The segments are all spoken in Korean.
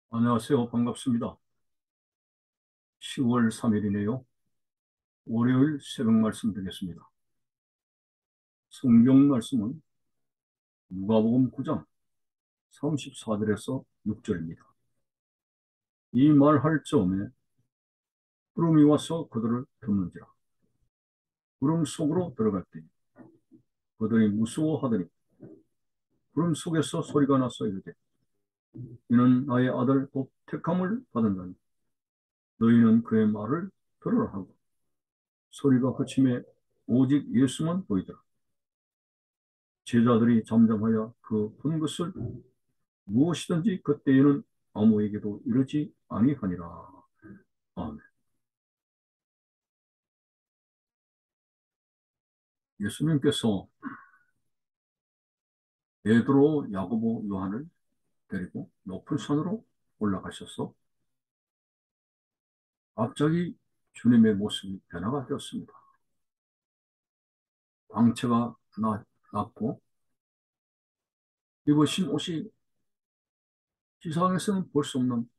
안녕하세요. 반갑습니다. 10월 3일이네요. 월요일 새벽 말씀 드리겠습니다. 성경 말씀은 누가복음 9장 34절에서 6절입니다. 이 말할 즈음에 구름이 와서 그들을 덮는지라. 구름 속으로 들어갈 때 그들이 무서워하더니 구름 속에서 소리가 나서 이르되 이는 나의 아들 곧 택함을 받은 자니 너희는 그의 말을 들으라 하고 소리가 그침에 오직 예수만 보이더라. 제자들이 잠잠하여 그 본 것을 무엇이든지 그때에는 아무에게도 이르지 아니하니라. 아멘. 예수님께서 베드로, 야고보, 요한을 데리고 높은 산으로 올라가셔서 갑자기 주님의 모습이 변화가 되었습니다. 광채가 났고 입으신 옷이 지상에서는 볼 수 없는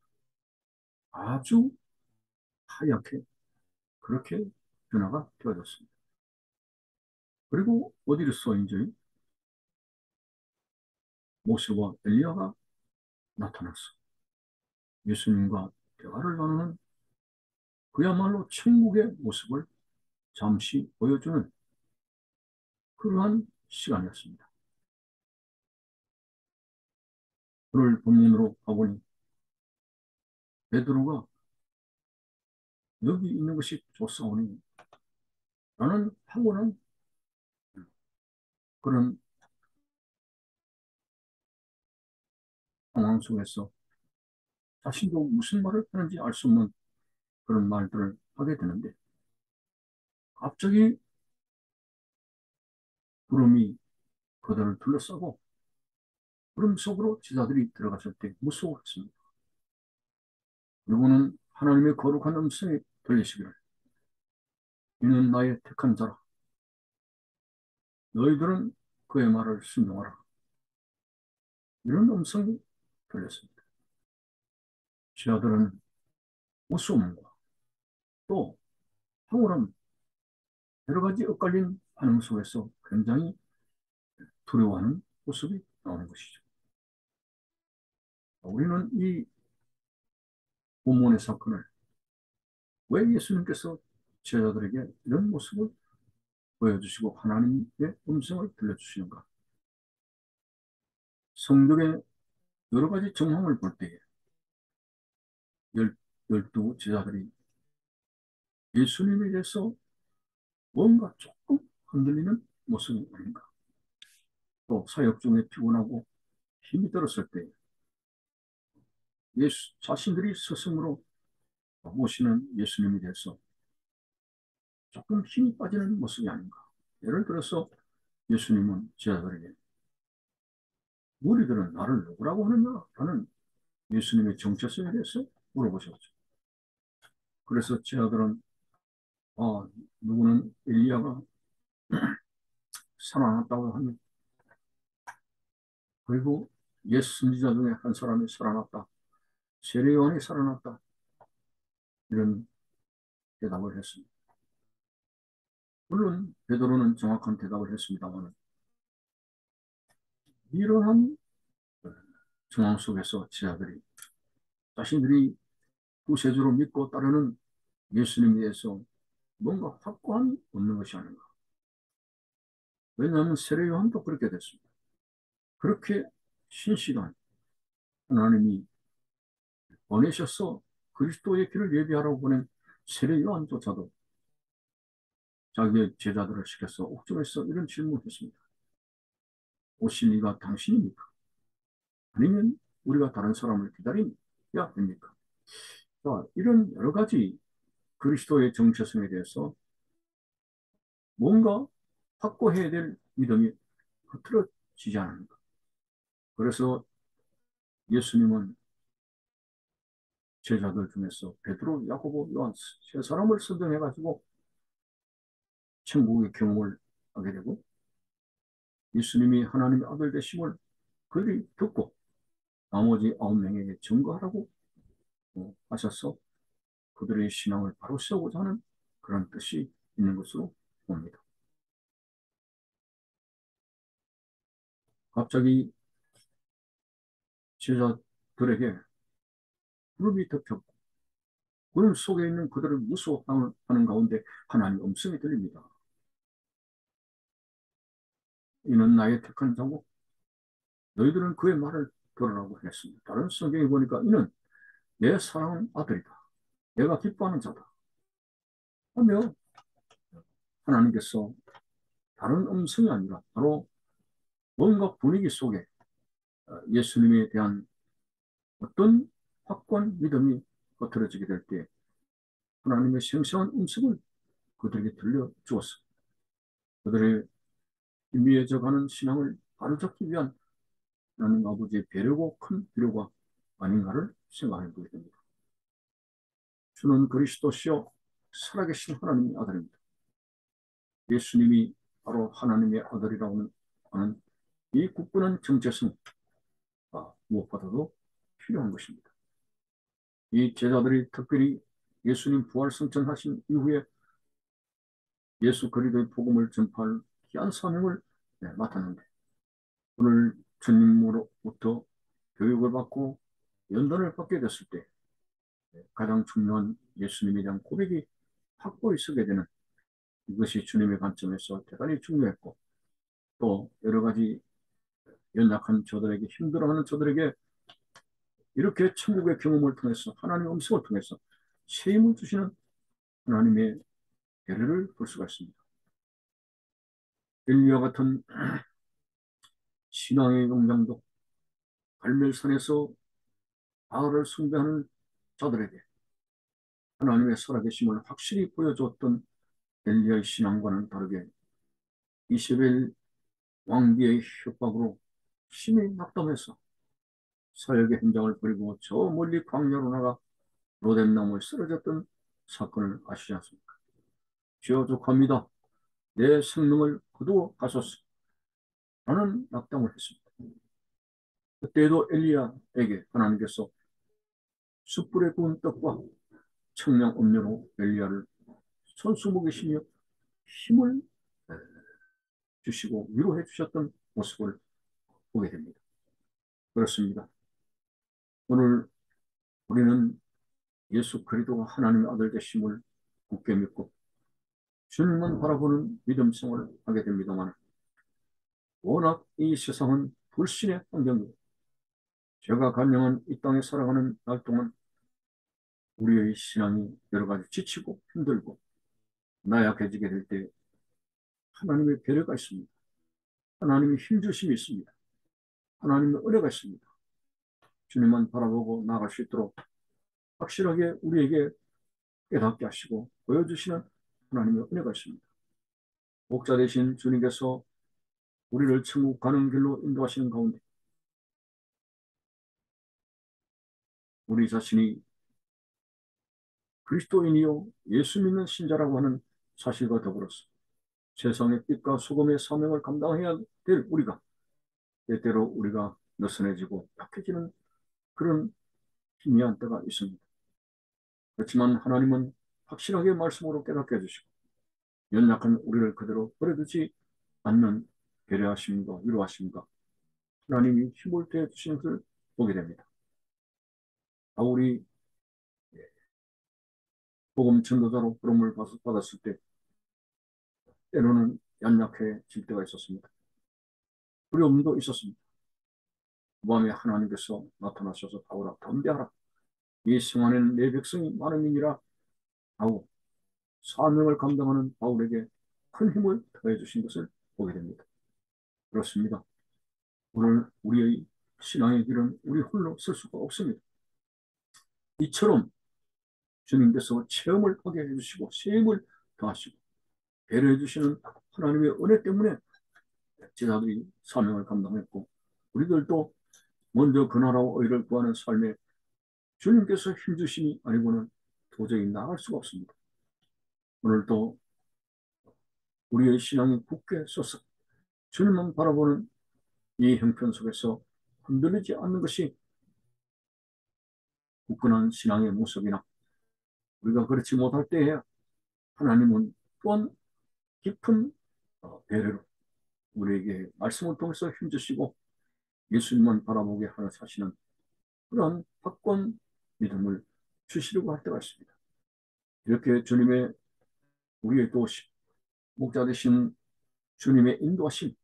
아주 하얗게 그렇게 변화가 되어졌습니다. 그리고 어디로서인지 모세와 엘리야가 나타났어. 예수님과 대화를 나누는 그야말로 천국의 모습을 잠시 보여주는 그러한 시간이었습니다. 오늘 본문으로 가보니 베드로가 여기 있는 것이 좋사오니 라는 탁월한 그런 상황 속에서 자신도 무슨 말을 하는지 알 수 없는 그런 말들을 하게 되는데 갑자기 구름이 그들을 둘러싸고 구름 속으로 제자들이 들어갔을 때 무서워했습니다. 그리고는 하나님의 거룩한 음성이 들리시기를 이는 나의 택한 자라 너희들은 그의 말을 순종하라 이런 음성이 들렸습니다. 제자들은 무서움과 또 탁월한 여러 가지 엇갈린 반응 속에서 굉장히 두려워하는 모습이 나오는 것이죠. 우리는 이 본문의 사건을 왜 예수님께서 제자들에게 이런 모습을 보여주시고 하나님의 음성을 들려주시는가? 성경의 여러 가지 정황을 볼 때에 열두 제자들이 예수님에 대해서 뭔가 조금 흔들리는 모습이 아닌가? 또 사역 중에 피곤하고 힘이 들었을 때 예수 자신들이 스승으로 모시는 예수님에 대해서 조금 힘이 빠지는 모습이 아닌가. 예를 들어서 예수님은 제자들에게 무리들은 나를 누구라고 하느냐 라는 예수님의 정체성에 대해서 물어보셨죠. 그래서 제자들은 누구는 엘리야가 살아났다고 하니 그리고 예수 선지자 중에 한 사람이 살아났다. 세례 요한이 살아났다. 이런 대답을 했습니다. 물론 베드로는 정확한 대답을 했습니다만 이러한 정황 속에서 제자들이 자신들이 구세주로 믿고 따르는 예수님에 대해서 뭔가 확고함이 없는 것이 아닌가. 왜냐하면 세례 요한도 그렇게 됐습니다. 그렇게 신실한 하나님이 보내셔서 그리스도의 길을 예비하라고 보낸 세례 요한조차도 자기의 제자들을 시켜서 옥중에서 이런 질문을 했습니다. 오실 이가 당신입니까? 아니면 우리가 다른 사람을 기다려야 됩니까? 자, 이런 여러 가지 그리스도의 정체성에 대해서 뭔가 확고해야 될 믿음이 흐트러지지 않습니까? 그래서 예수님은 제자들 중에서 베드로, 야고보, 요한 세 사람을 선정해가지고 천국의 경험을 하게 되고 예수님이 하나님의 아들 되심을 그들이 듣고 나머지 9명에게 증거하라고 하셔서 그들의 신앙을 바로 세우고자 하는 그런 뜻이 있는 것으로 봅니다. 갑자기 제자들에게 무릎이 덮였고 굴 속에 있는 그들을 무서워하는 가운데 하나님의 음성이 들립니다. 이는 나의 택한 자고 너희들은 그의 말을 들으라고 했습니다. 다른 성경에 보니까 이는 내 사랑하는 아들이다. 내가 기뻐하는 자다. 하며 하나님께서 다른 음성이 아니라 바로 뭔가 분위기 속에 예수님에 대한 어떤 확고한 믿음이 겉들어지게 될 때 하나님의 생생한 음성을 그들에게 들려주었습니다. 그들의 미해져가는 신앙을 바로잡기 위한 하나님 아버지의 배려고 큰 필요가 아닌가를 생각해 보게 됩니다. 주는 그리스도시요 살아계신 하나님의 아들입니다. 예수님이 바로 하나님의 아들이라고 하는 이 굳건한 정체성 무엇보다도 필요한 것입니다. 이 제자들이 특별히 예수님 부활 승천하신 이후에 예수 그리스도의 복음을 전파할 귀한 사명을 맡았는데 오늘 주님으로부터 교육을 받고 연단을 받게 됐을 때 가장 중요한 예수님에 대한 고백이 확고히 서게 되는 이것이 주님의 관점에서 대단히 중요했고 또 여러 가지 연약한 저들에게 힘들어하는 저들에게 이렇게 천국의 경험을 통해서 하나님의 음성을 통해서 새 힘을 주시는 하나님의 배려를 볼 수가 있습니다. 엘리야 같은 신앙의 용장도 갈멜산에서 바알을 숭배하는 자들에게 하나님의 살아계심을 확실히 보여줬던 엘리야의 신앙과는 다르게 이세벨 왕비의 협박으로 심히 낙담해서 사역의 현장을 버리고 저 멀리 광야로 나가 로뎀나무에 쓰러졌던 사건을 아시지 않습니까? 주여 족합니다. 내 생명을 거두어 가소서. 라는 낙담을 했습니다. 그때에도 엘리야에게 하나님께서 숯불에 구운 떡과 청량 음료로 엘리야를 손수 먹이시며 힘을 주시고 위로해 주셨던 모습을 보게 됩니다. 그렇습니다. 오늘 우리는 예수 그리스도가 하나님의 아들 되심을 굳게 믿고 주님만 바라보는 믿음 생활을 하게 됩니다만 워낙 이 세상은 불신의 환경이고 죄가 간영한 이 땅에 살아가는 날 동안 우리의 신앙이 여러 가지 지치고 힘들고 나약해지게 될 때 하나님의 배려가 있습니다. 하나님의 힘주심이 있습니다. 하나님의 은혜가 있습니다. 주님만 바라보고 나아갈 수 있도록 확실하게 우리에게 깨닫게 하시고 보여주시는 하나님의 은혜가 있습니다. 목자 되신 주님께서 우리를 천국 가는 길로 인도하시는 가운데 우리 자신이 그리스도인이요 예수 믿는 신자라고 하는 사실과 더불어서 세상의 빛과 소금의 사명을 감당해야 될 우리가 때때로 우리가 느슨해지고 약해지는 그런 희미한 때가 있습니다. 그렇지만 하나님은 확실하게 말씀으로 깨닫게 해주시고 연약한 우리를 그대로 버려두지 않는 배려하심과 위로하심과 하나님이 힘을 더해 주시는 것을 보게 됩니다. 바울이 복음 전도자로 부름을 받았을 때 때로는 연약해질 때가 있었습니다. 두려움도 있었습니다. 그 밤에 하나님께서 나타나셔서 바울아 덤벼라. 이 성안에는 내 백성이 많음이니라 하고 사명을 감당하는 바울에게 큰 힘을 더해 주신 것을 보게 됩니다. 그렇습니다. 오늘 우리의 신앙의 길은 우리 홀로 쓸 수가 없습니다. 이처럼 주님께서 체험을 하게 해주시고 세임을 더하시고 배려해 주시는 하나님의 은혜 때문에 제자들이 사명을 감당했고 우리들도 먼저 그 나라와 의를 구하는 삶에 주님께서 힘주심이 아니고는 도저히 나아갈 수가 없습니다. 오늘도 우리의 신앙이 굳게 서서 주님만 바라보는 이 형편 속에서 흔들리지 않는 것이 굳건한 신앙의 모습이나 우리가 그렇지 못할 때에 하나님은 또한 깊은 배려로 우리에게 말씀을 통해서 힘주시고 예수님만 바라보게 하는 사시는 그런 확고한 믿음을 주시려고 할 때가 있습니다. 이렇게 주님의 우리의 또 목자 되신 주님의 인도하심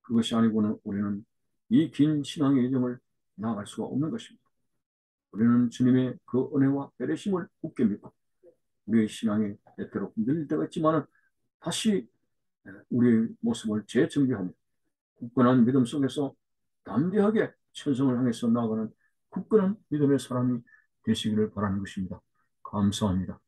그것이 아니고는 우리는 이 긴 신앙의 여정을 나아갈 수가 없는 것입니다. 우리는 주님의 그 은혜와 배려심을 굳게 믿고 우리의 신앙이 때때로 흔들릴 때가 있지만 다시 우리의 모습을 재정비하며 굳건한 믿음 속에서 담대하게 천성을 향해서 나아가는 굳건한 믿음의 사람이 되시기를 바라는 것입니다. 감사합니다.